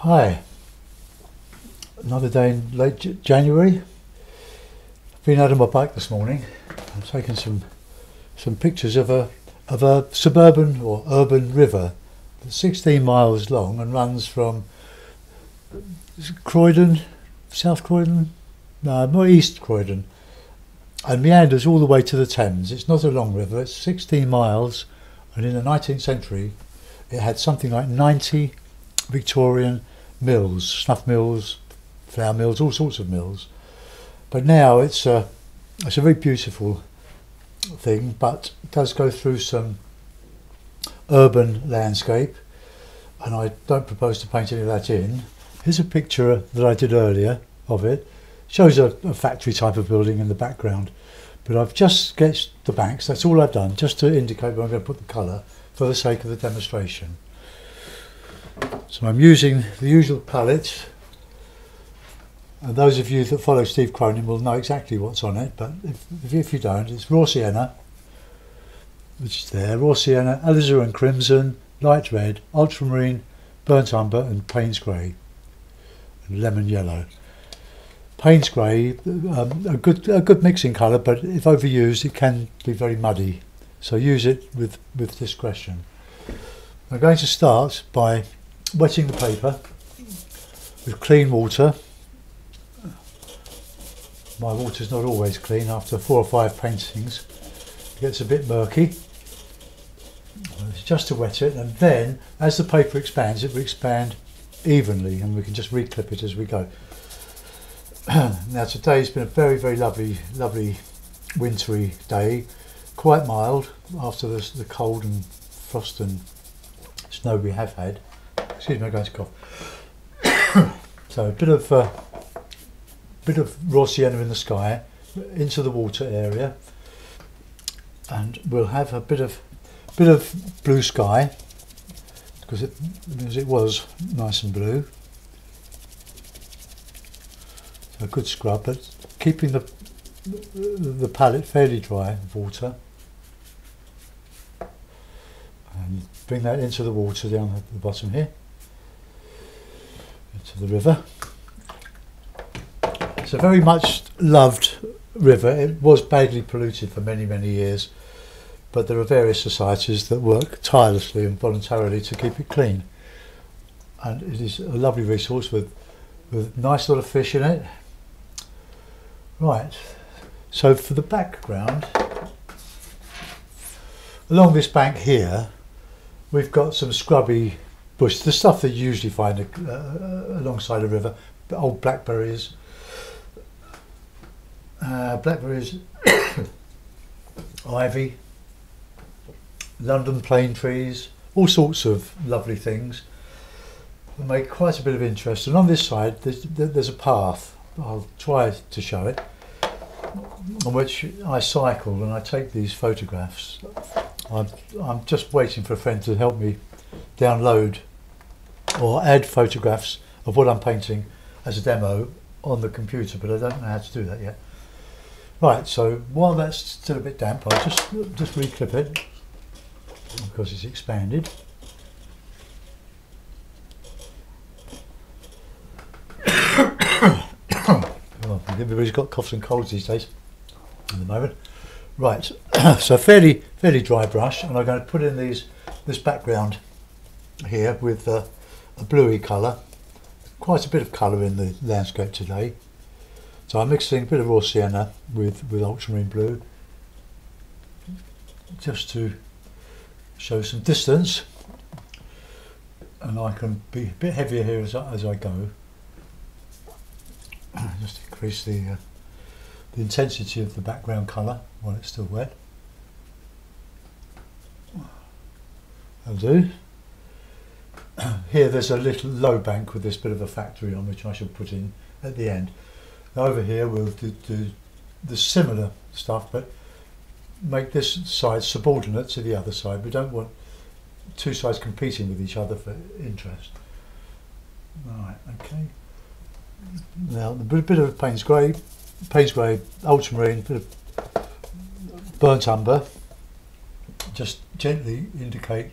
Hi, another day in late January. I've been out on my bike this morning. I'm taking some pictures of a suburban or urban river that's 16 miles long and runs from Croydon, South Croydon, no, more East Croydon, and meanders all the way to the Thames. It's not a long river, it's 16 miles, and in the 19th century it had something like 90 Victorian mills, snuff mills, flour mills, all sorts of mills. But now it's a very beautiful thing, but it does go through some urban landscape, and I don't propose to paint any of that in. Here's a picture that I did earlier of it. Shows a factory type of building in the background, but I've just sketched the banks. That's all I've done, just to indicate where I'm going to put the colour for the sake of the demonstration. So I'm using the usual palette, and those of you that follow Steve Cronin will know exactly what's on it, but if you don't, it's raw sienna, which is there, raw sienna, alizarin crimson, light red, ultramarine, burnt umber and Payne's grey, and lemon yellow. Payne's grey, a good mixing colour, but if overused it can be very muddy, so use it with discretion. I'm going to start by wetting the paper with clean water. My water's not always clean. After 4 or 5 paintings it gets a bit murky. It's just to wet it, and then as the paper expands it will expand evenly, and we can just reclip it as we go. Now today's been a very lovely wintry day, quite mild after the cold and frost and snow we have had. Excuse me, I'm going to cough. So a bit of raw sienna in the sky into the water area, and we'll have a bit of blue sky because it was nice and blue. So a good scrub, but keeping the palette fairly dry of water, and bring that into the water down at the bottom here, into the river. It's a very much loved river. It was badly polluted for many years, but there are various societies that work tirelessly and voluntarily to keep it clean, and it is a lovely resource with nice lot of fish in it. Right, so for the background, along this bank here we've got some scrubby bush, the stuff that you usually find alongside a river, old blackberries, ivy, London plane trees, all sorts of lovely things that make quite a bit of interest. And on this side there's a path, I'll try to show it, on which I cycle and I take these photographs. I'm just waiting for a friend to help me download or add photographs of what I'm painting as a demo on the computer, but I don't know how to do that yet. Right, so while that's still a bit damp, I'll just reclip it because it's expanded. Well, everybody's got coughs and colds these days at the moment. Right, so fairly dry brush, and I'm going to put in this background here with a bluey colour. Quite a bit of colour in the landscape today. So I'm mixing a bit of raw sienna with ultramarine blue, just to show some distance, and I can be a bit heavier here as I go. Just increase the intensity of the background colour while it's still wet. That'll do. Here there's a little low bank with this bit of a factory on, which I should put in at the end. Now over here we'll do the similar stuff, but make this side subordinate to the other side. We don't want two sides competing with each other for interest. Right, okay. Now a bit of Payne's grey, ultramarine, bit of burnt umber, just gently indicate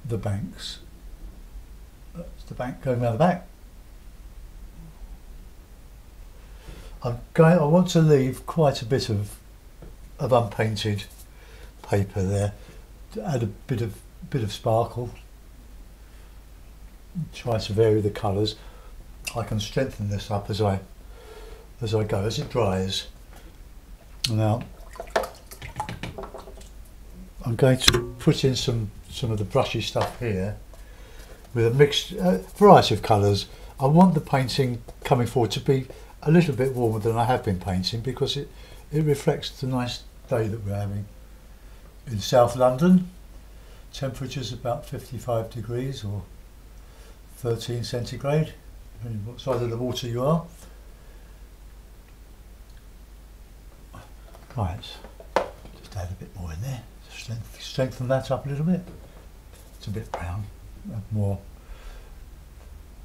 the banks. That's the bank going around the back. I want to leave quite a bit of unpainted paper there to add a bit of sparkle. Try to vary the colours. I can strengthen this up as I go, as it dries. Now I'm going to put in some of the brushy stuff here with a mixed variety of colours. I want the painting coming forward to be a little bit warmer than I have been painting, because it reflects the nice day that we're having. In South London, temperature's about 55 degrees or 13 centigrade, depending on what side of the water you are. Right, just add a bit more in there, strengthen that up a little bit. It's a bit brown, more.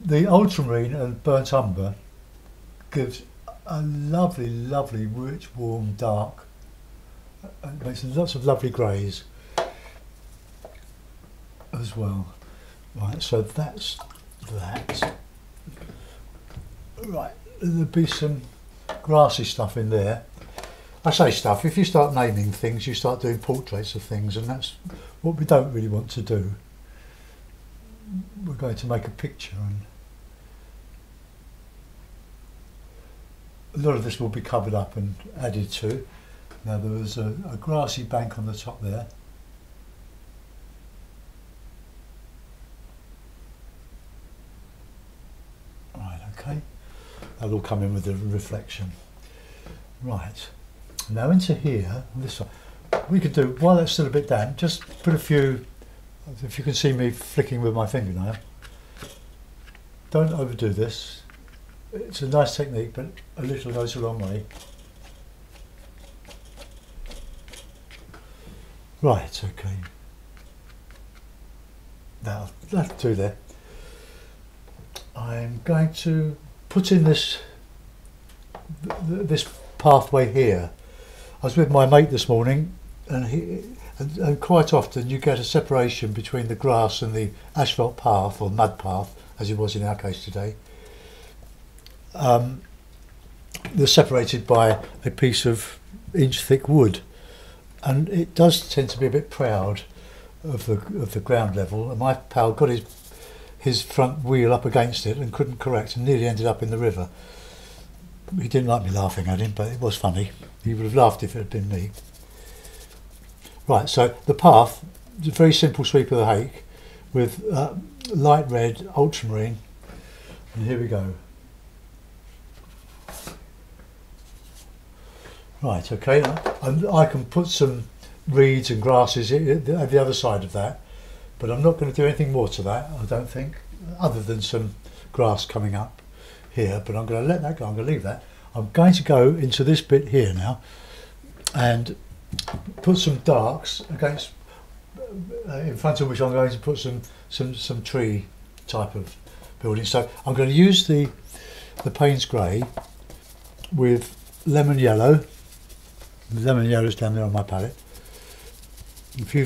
The ultramarine and burnt umber gives a lovely, lovely, rich, warm, dark. It makes lots of lovely greys as well. Right, so that's that. Right, there'll be some grassy stuff in there. I say stuff, if you start naming things, you start doing portraits of things, and that's what we don't really want to do. We're going to make a picture, and a lot of this will be covered up and added to. Now there was a grassy bank on the top there. Right, okay. That'll all come in with the reflection. Right. Now into here, this one, we could do, while that's still a bit damp, just put a few, if you can see me flicking with my fingernail. Don't overdo this. It's a nice technique, but a little goes a long way. Right, okay. Now, that'll do there. I'm going to put in this pathway here. I was with my mate this morning, and quite often you get a separation between the grass and the asphalt path, or mud path, as it was in our case today. They're separated by a piece of inch-thick wood, and it does tend to be a bit proud of the ground level. And my pal got his front wheel up against it and couldn't correct, and nearly ended up in the river. He didn't like me laughing at him, but it was funny. He would have laughed if it had been me. Right, so the path is a very simple sweep of the hake with light red ultramarine, and here we go. Right, okay, I can put some reeds and grasses at the other side of that, but I'm not going to do anything more to that, I don't think, other than some grass coming up here, but I'm going to let that go, I'm going to leave that. I'm going to go into this bit here now and put some darks against, in front of which I'm going to put some tree type of building. So I'm going to use the Payne's grey with lemon yellow. The lemon yellow is down there on my palette. If you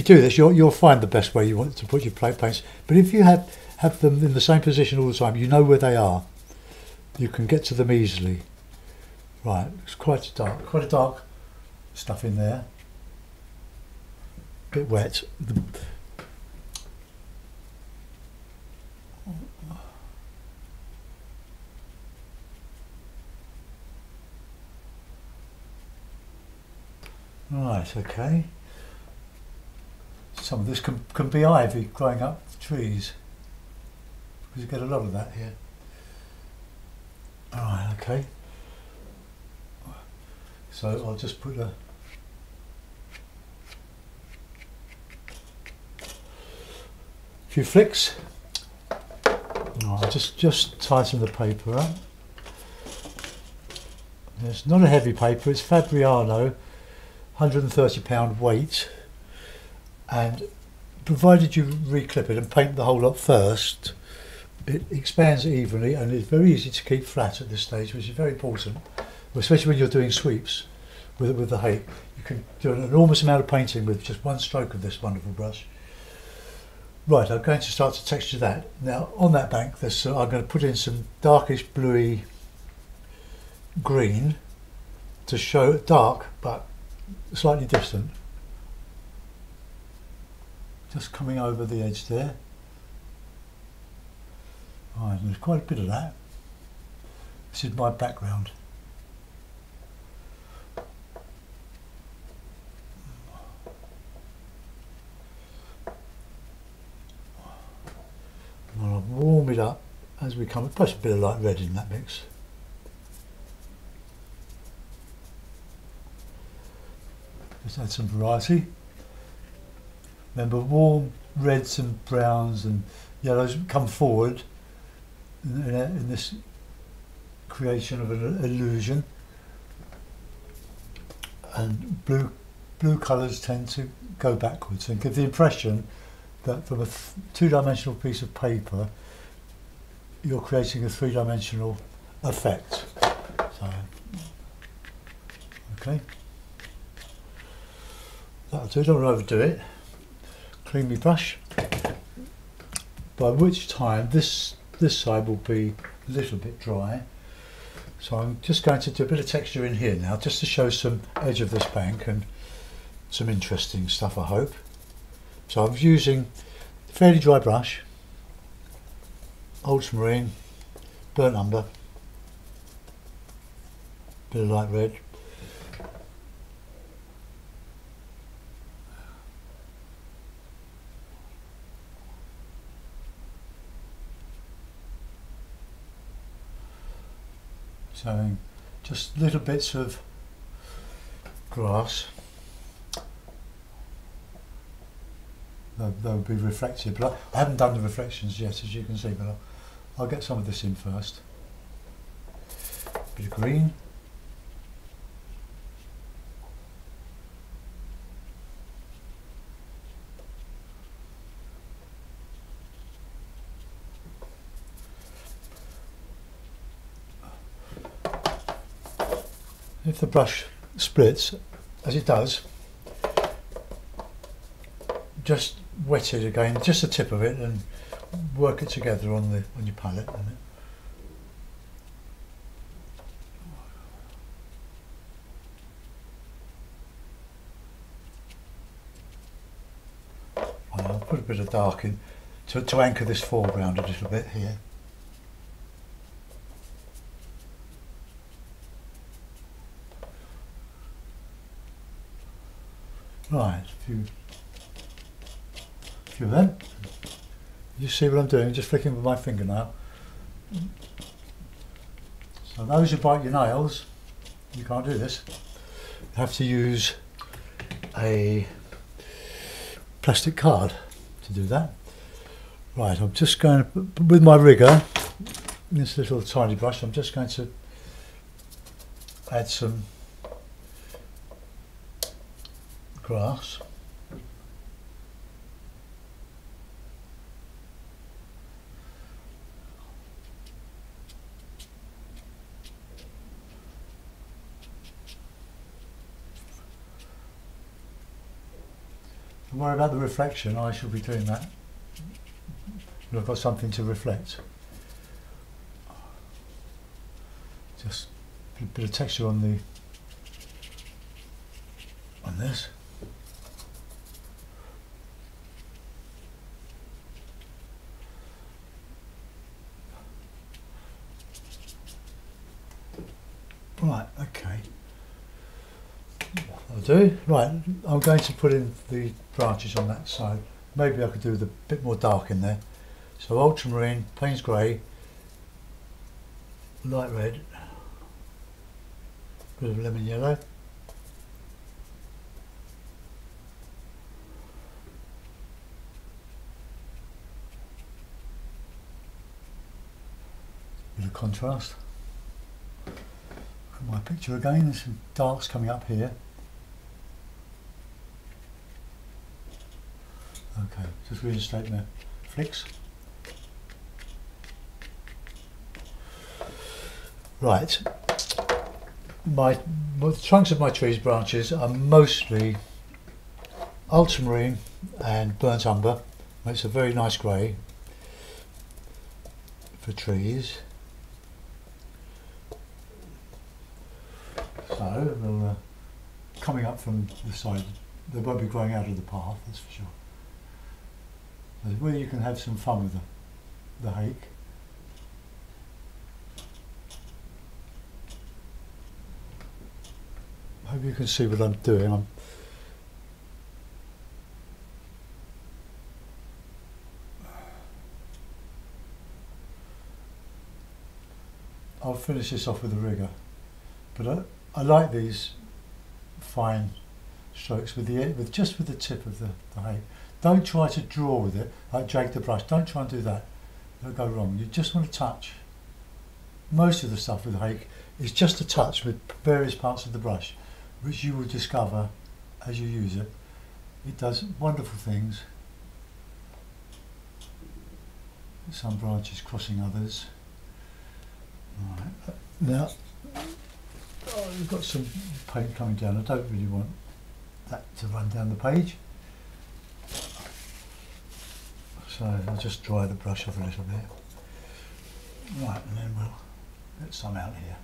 do this, you'll find the best way you want to put your paints. But if you have them in the same position all the time, you know where they are. You can get to them easily. Right, it's quite a dark stuff in there. Bit wet. Right, okay. Some of this can be ivy growing up trees, because you get a lot of that here. Alright, okay. So I'll just put a few flicks. I'll just tighten the paper up. It's not a heavy paper, it's Fabriano, £130 weight, and provided you reclip it and paint the whole lot first, it expands evenly and it's very easy to keep flat at this stage, which is very important, especially when you're doing sweeps with the hake. You can do an enormous amount of painting with just one stroke of this wonderful brush. Right, I'm going to start to texture that. Now on that bank I'm going to put in some darkish bluey green to show dark but slightly distant. Just coming over the edge there. Right, there's quite a bit of that. This is my background. I'll warm it up as we come. Plus a bit of light red in that mix. Just add some variety. Remember, warm reds and browns and yellows come forward in this creation of an illusion, and blue colours tend to go backwards and give the impression that from a two-dimensional piece of paper you're creating a three-dimensional effect. So, okay, that'll do. Don't overdo it. Clean my brush, by which time this side will be a little bit dry. So I'm just going to do a bit of texture in here now, just to show some edge of this bank and some interesting stuff, I hope. So I'm using a fairly dry brush, ultramarine, burnt umber, bit of light red, showing just little bits of grass. They'll be reflective, but I haven't done the reflections yet, as you can see, but I'll get some of this in first. Bit of green. If the brush splits, as it does, just wet it again, just the tip of it, and work it together on your palette. I'll put a bit of dark in to anchor this foreground a little bit here. Right, a few of them. You see what I'm doing? Just flicking with my finger now. So those who bite your nails, you can't do this. You have to use a plastic card to do that. Right, I'm just going to, with my rigger, this little tiny brush, I'm just going to add some grass. Don't worry about the reflection, I shall be doing that. I've got something to reflect. Just a bit of texture on this. Right, okay. I'll do. Right, I'm going to put in the branches on that side. Maybe I could do with a bit more dark in there. So ultramarine, Payne's grey, light red, bit of lemon yellow. Bit of contrast. Look at my picture again, there's some darks coming up here. Okay, just reinstate my flicks. Right, the trunks of my trees branches are mostly ultramarine and burnt umber. It's a very nice grey for trees. So they'll, coming up from the side, they won't be growing out of the path, that's for sure. There's where you can have some fun with the hake. I hope you can see what I'm doing. I'll finish this off with a rigger, but I like these fine strokes with just with the tip of the hake. Don't try to draw with it, like drag the brush. Don't try and do that. It'll go wrong. You just want to touch. Most of the stuff with the hake is just a touch with various parts of the brush, which you will discover as you use it. It does wonderful things. Some branches crossing others. Right. Now, we've got some paint coming down. I don't really want that to run down the page. So I'll just dry the brush off a little bit. Right, and then we'll get some out here.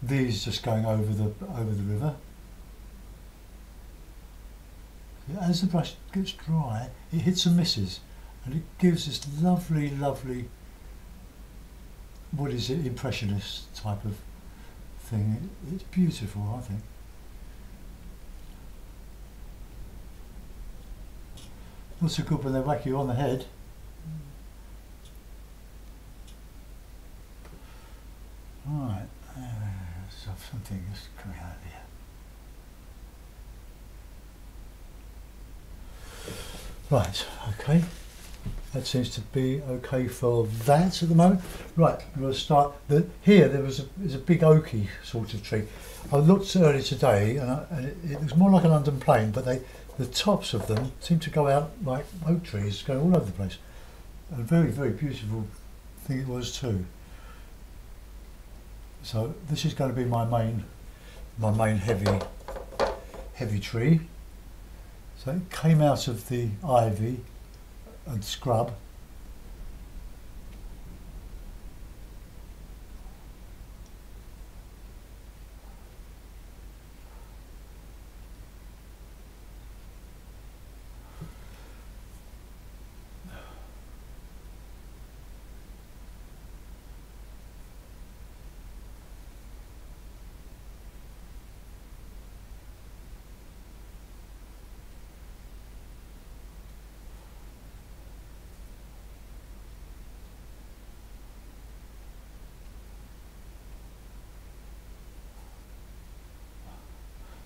These just going over the river. As the brush gets dry, it hits and misses, and it gives this lovely, lovely, what is it, impressionist type of thing. It's beautiful, I think. Not so good when they whack you on the head. Right, so something is coming out here. Right, okay. That seems to be okay for that at the moment. Right, we'll start. Here there was a big oaky sort of tree. I looked earlier today, and it was more like a London plane, but the tops of them seem to go out like oak trees, going all over the place. A very, very beautiful thing it was too. So this is going to be my main heavy tree. So it came out of the ivy and scrub.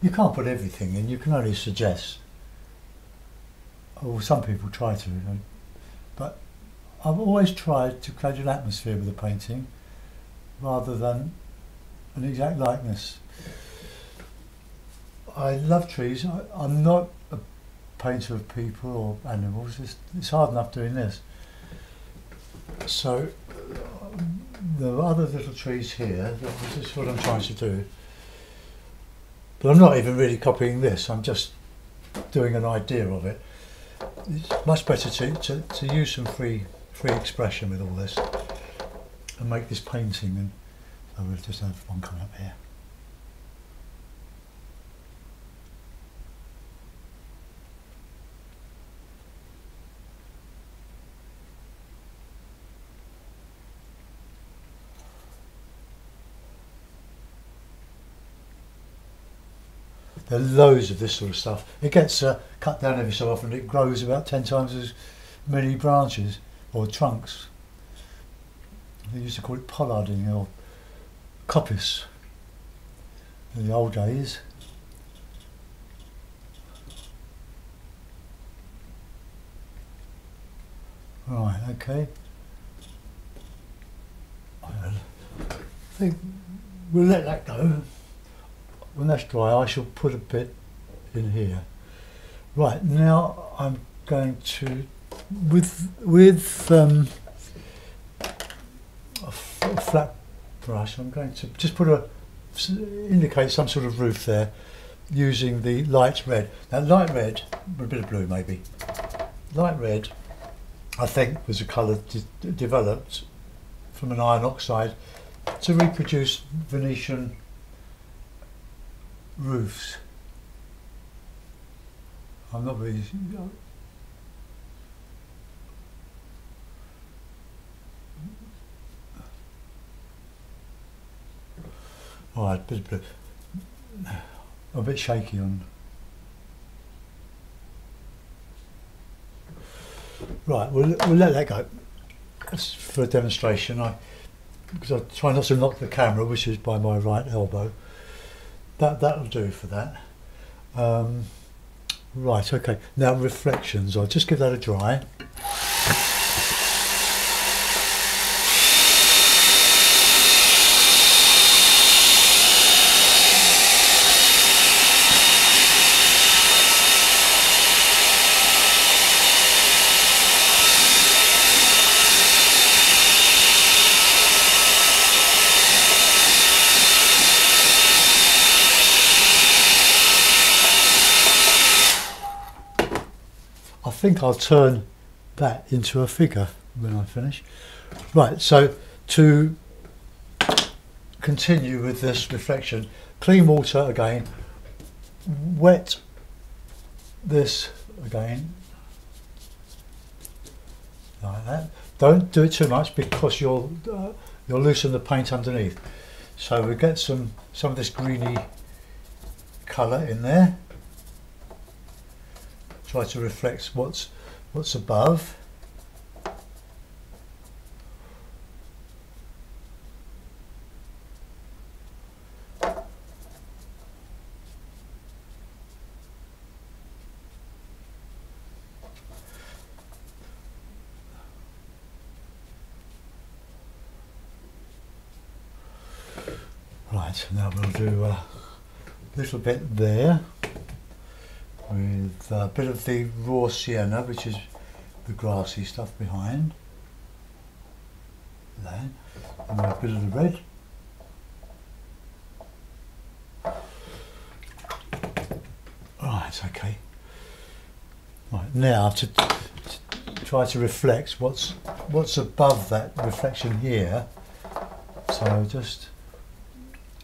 You can't put everything in, you can only suggest. Or some people try to, but I've always tried to create an atmosphere with a painting rather than an exact likeness. I love trees. I'm not a painter of people or animals. It's hard enough doing this. So there are other little trees here. This is what I'm trying to do. But I'm not even really copying this, I'm just doing an idea of it. It's much better to use some free expression with all this and make this painting, and so we'll just have one coming up here. There are loads of this sort of stuff. It gets cut down every so often. It grows about 10 times as many branches or trunks. They used to call it pollarding or coppice in the old days. Right, okay. I think we'll let that go. When that's dry, I shall put a bit in here. Right, now I'm going to, with a flat brush, I'm going to just indicate some sort of roof there using the light red. Now light red, a bit of blue maybe. Light red, I think, was a colour developed from an iron oxide to reproduce Venetian roofs. I'm not really. Alright, a bit shaky on. Right, we'll let that go. That's for a demonstration. Because I try not to knock the camera, which is by my right elbow. That'll do for that. Right, okay. Now reflections. I'll just give that a dry. I think I'll turn that into a figure when I finish. Right, so to continue with this reflection, clean water again, wet this again, like that. Don't do it too much because you'll loosen the paint underneath. So we get some of this greeny colour in there. Try to reflect what's above. Right, now we'll do a little bit there with a bit of the raw sienna, which is the grassy stuff behind there, and a bit of the red. Right, okay. Right, now to try to reflect what's above that reflection here. So just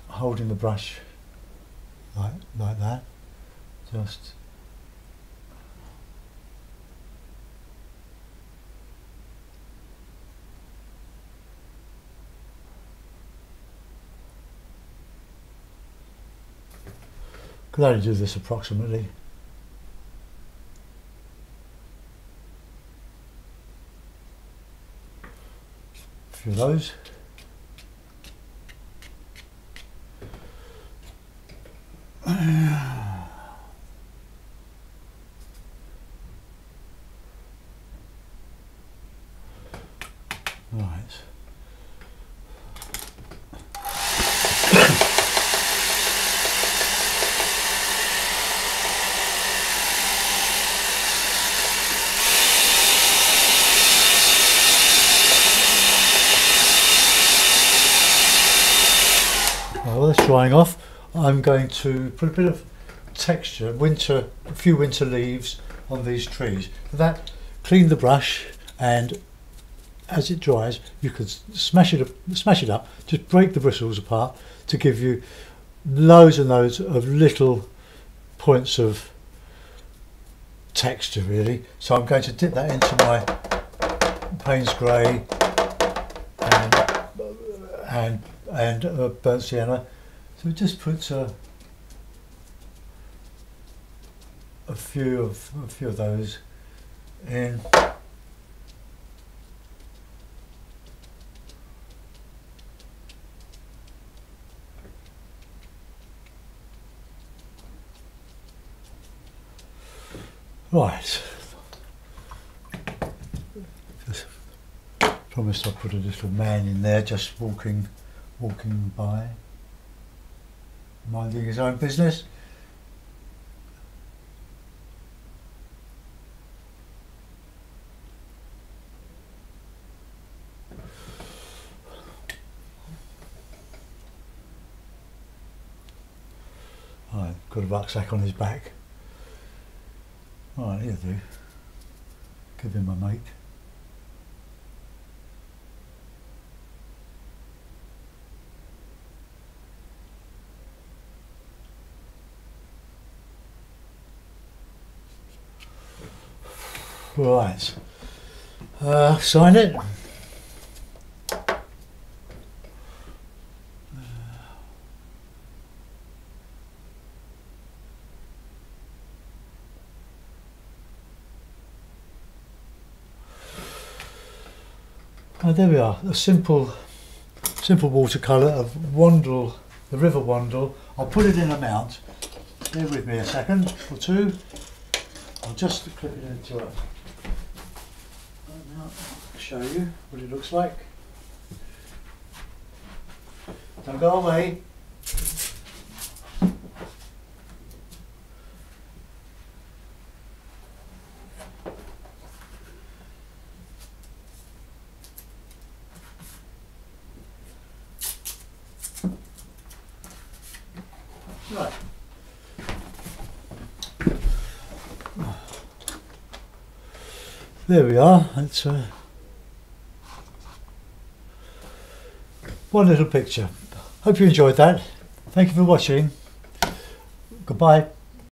holding the brush like that, just could only do this approximately. A few of those. Right. Well, that's drying off. I'm going to put a bit of texture, a few winter leaves on these trees. For that, clean the brush, and as it dries, you could smash it up, just break the bristles apart to give you loads and loads of little points of texture, really. So I'm going to dip that into my Payne's Grey and burnt sienna. So it just puts a few of those in. Right. Just promised I'd put a little man in there, just walking by, minding his own business. Right, got a rucksack on his back. Right, he'll do. Give him a mate. Right. Sign it. There we are, a simple watercolour of Wandle, the River Wandle. I'll put it in a mount. Bear with me a second or two. I'll just clip it into a. I'll show you what it looks like. Don't go away. Right. There we are. It's one little picture. Hope you enjoyed that. Thank you for watching. Goodbye.